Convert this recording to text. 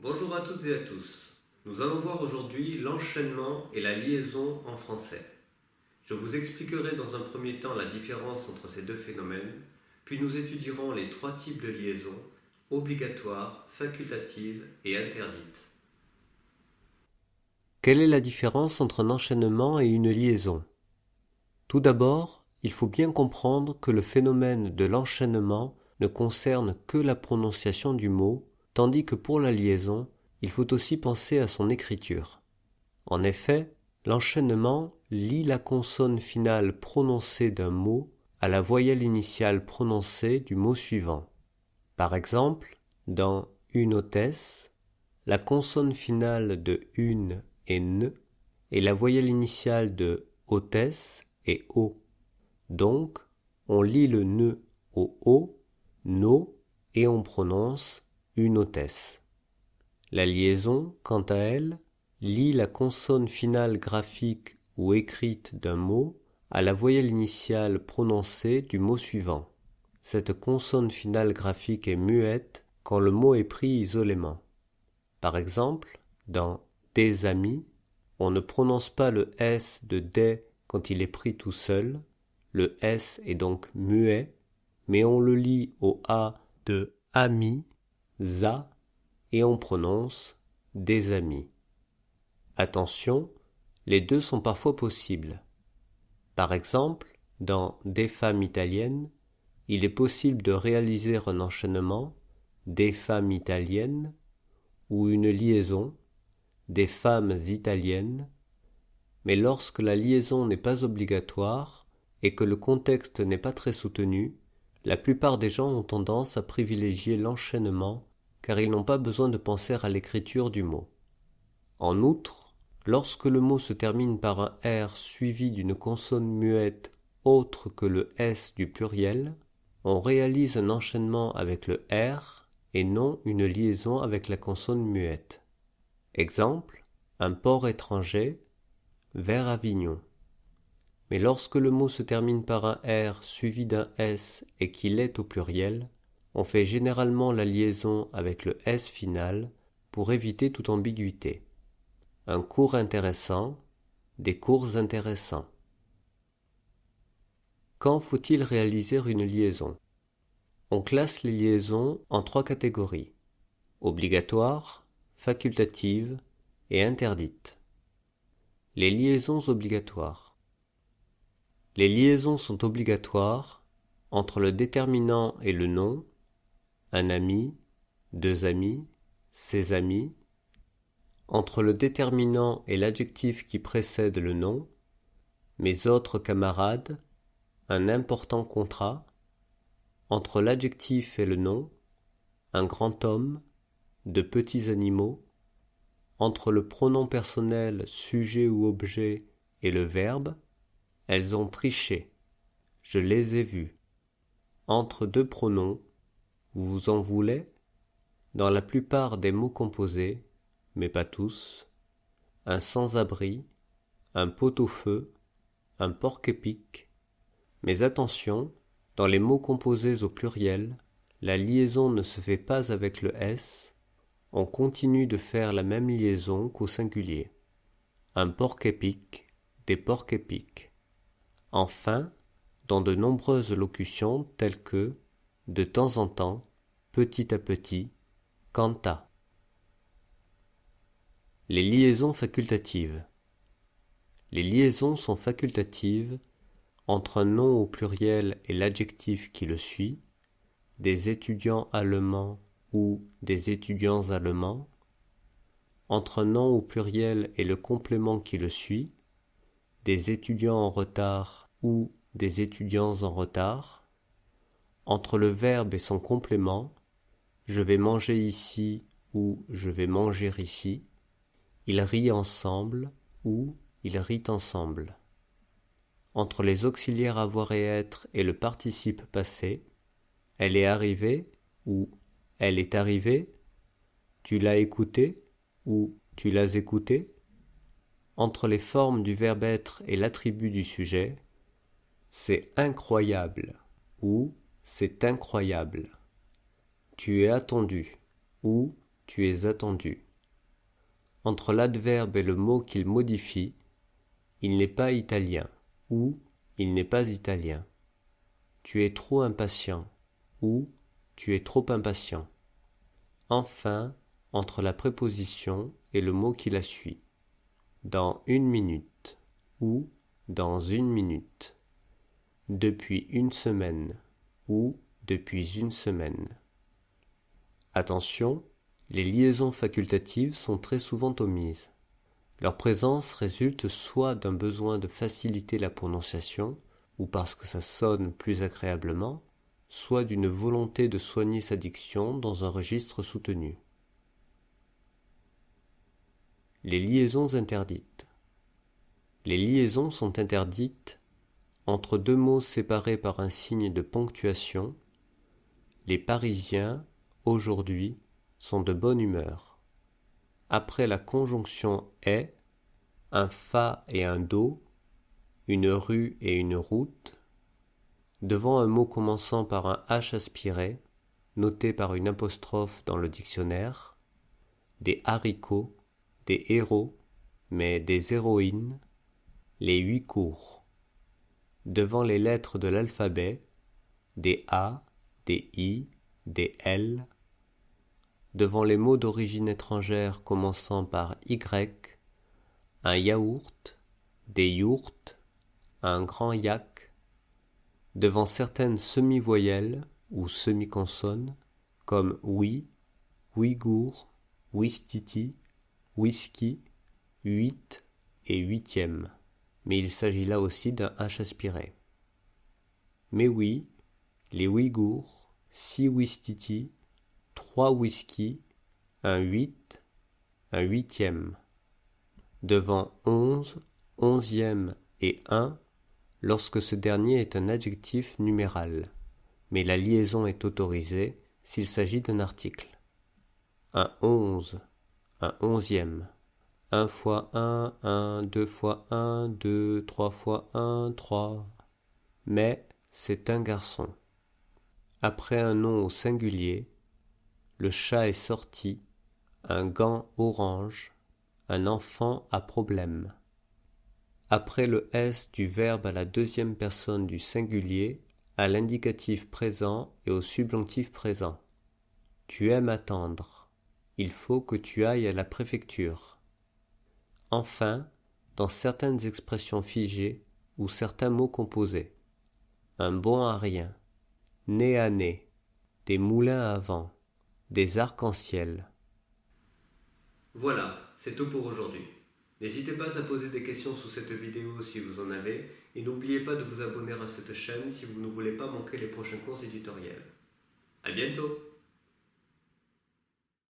Bonjour à toutes et à tous. Nous allons voir aujourd'hui l'enchaînement et la liaison en français. Je vous expliquerai dans un premier temps la différence entre ces deux phénomènes, puis nous étudierons les trois types de liaison, obligatoire, facultative et interdite. Quelle est la différence entre un enchaînement et une liaison? Tout d'abord, il faut bien comprendre que le phénomène de l'enchaînement ne concerne que la prononciation du mot, tandis que pour la liaison, il faut aussi penser à son écriture. En effet, l'enchaînement lie la consonne finale prononcée d'un mot à la voyelle initiale prononcée du mot suivant. Par exemple, dans une hôtesse, la consonne finale de une est n et la voyelle initiale de hôtesse est o. Donc, on lit le ne au o, no, et on prononce une hôtesse. La liaison, quant à elle, lie la consonne finale graphique ou écrite d'un mot à la voyelle initiale prononcée du mot suivant. Cette consonne finale graphique est muette quand le mot est pris isolément. Par exemple, dans des amis, on ne prononce pas le S de des quand il est pris tout seul, le S est donc muet, mais on le lit au A de ami, za, et on prononce des amis. Attention, les deux sont parfois possibles. Par exemple, dans des femmes italiennes, il est possible de réaliser un enchaînement des femmes italiennes ou une liaison des femmes italiennes, mais lorsque la liaison n'est pas obligatoire et que le contexte n'est pas très soutenu, la plupart des gens ont tendance à privilégier l'enchaînement car ils n'ont pas besoin de penser à l'écriture du mot. En outre, lorsque le mot se termine par un R suivi d'une consonne muette autre que le S du pluriel, on réalise un enchaînement avec le R et non une liaison avec la consonne muette. Exemple, un port étranger, vers Avignon. Mais lorsque le mot se termine par un R suivi d'un S et qu'il est au pluriel, on fait généralement la liaison avec le S final pour éviter toute ambiguïté. Un cours intéressant, des cours intéressants. Quand faut-il réaliser une liaison? On classe les liaisons en trois catégories: obligatoire, facultative et interdite. Les liaisons obligatoires. Les liaisons sont obligatoires entre le déterminant et le nom, un ami, deux amis, ses amis, entre le déterminant et l'adjectif qui précède le nom, mes autres camarades, un important contrat, entre l'adjectif et le nom, un grand homme, de petits animaux, entre le pronom personnel sujet ou objet et le verbe, elles ont triché, je les ai vues. Entre deux pronoms, vous en voulez? Dans la plupart des mots composés, mais pas tous, un sans-abri, un pot-au-feu, un porc-épic. Mais attention, dans les mots composés au pluriel, la liaison ne se fait pas avec le S, on continue de faire la même liaison qu'au singulier. Un porc-épic, des porcs-épics. Enfin, dans de nombreuses locutions telles que de temps en temps, petit à petit, quant à. Les liaisons facultatives. Les liaisons sont facultatives entre un nom au pluriel et l'adjectif qui le suit, des étudiants allemands ou des étudiants allemands, entre un nom au pluriel et le complément qui le suit, des étudiants en retard ou des étudiants en retard, entre le verbe et son complément, je vais manger ici ou je vais manger ici, ils rient ensemble ou ils rient ensemble. Entre les auxiliaires avoir et être et le participe passé, elle est arrivée ou elle est arrivée, tu l'as écouté ou tu l'as écouté, entre les formes du verbe être et l'attribut du sujet, c'est incroyable ou c'est incroyable. Tu es attendu ou tu es attendu. Entre l'adverbe et le mot qu'il modifie, il n'est pas italien ou il n'est pas italien. Tu es trop impatient ou tu es trop impatient. Enfin, entre la préposition et le mot qui la suit. Dans 1 minute ou dans 1 minute. Depuis 1 semaine ou depuis 1 semaine. Attention, les liaisons facultatives sont très souvent omises. Leur présence résulte soit d'un besoin de faciliter la prononciation, ou parce que ça sonne plus agréablement, soit d'une volonté de soigner sa diction dans un registre soutenu. Les liaisons interdites. Les liaisons sont interdites entre deux mots séparés par un signe de ponctuation. Les Parisiens, aujourd'hui, sont de bonne humeur. Après la conjonction est, un fa et un do, une rue et une route, devant un mot commençant par un H aspiré, noté par une apostrophe dans le dictionnaire, des haricots, des héros, mais des héroïnes, les 8 cours. Devant les lettres de l'alphabet, des A, des I, des L. Devant les mots d'origine étrangère commençant par Y, un yaourt, des yourtes, un grand yak. Devant certaines semi-voyelles ou semi-consonnes, comme oui, ouïghour, ouistiti, whisky, 8 et 8e, mais il s'agit là aussi d'un H aspiré. Mais oui, les Ouïghours, 6 ouistiti, 3 whisky, un 8, un 8e. Devant 11, 11e et 1, lorsque ce dernier est un adjectif numéral, mais la liaison est autorisée s'il s'agit d'un article. Un 11, un 11e. 1 fois 1, 2 fois 1, 2, 3 fois 1, 3. Mais c'est un garçon. Après un nom au singulier, le chat est sorti, un gant orange, un enfant à problème. Après le S du verbe à la deuxième personne du singulier, à l'indicatif présent et au subjonctif présent. Tu aimes attendre. Il faut que tu ailles à la préfecture. Enfin, dans certaines expressions figées ou certains mots composés. Un bon à rien, nez à nez, des moulins à vent, des arcs-en-ciel. Voilà, c'est tout pour aujourd'hui. N'hésitez pas à poser des questions sous cette vidéo si vous en avez, et n'oubliez pas de vous abonner à cette chaîne si vous ne voulez pas manquer les prochains cours et tutoriels. À bientôt!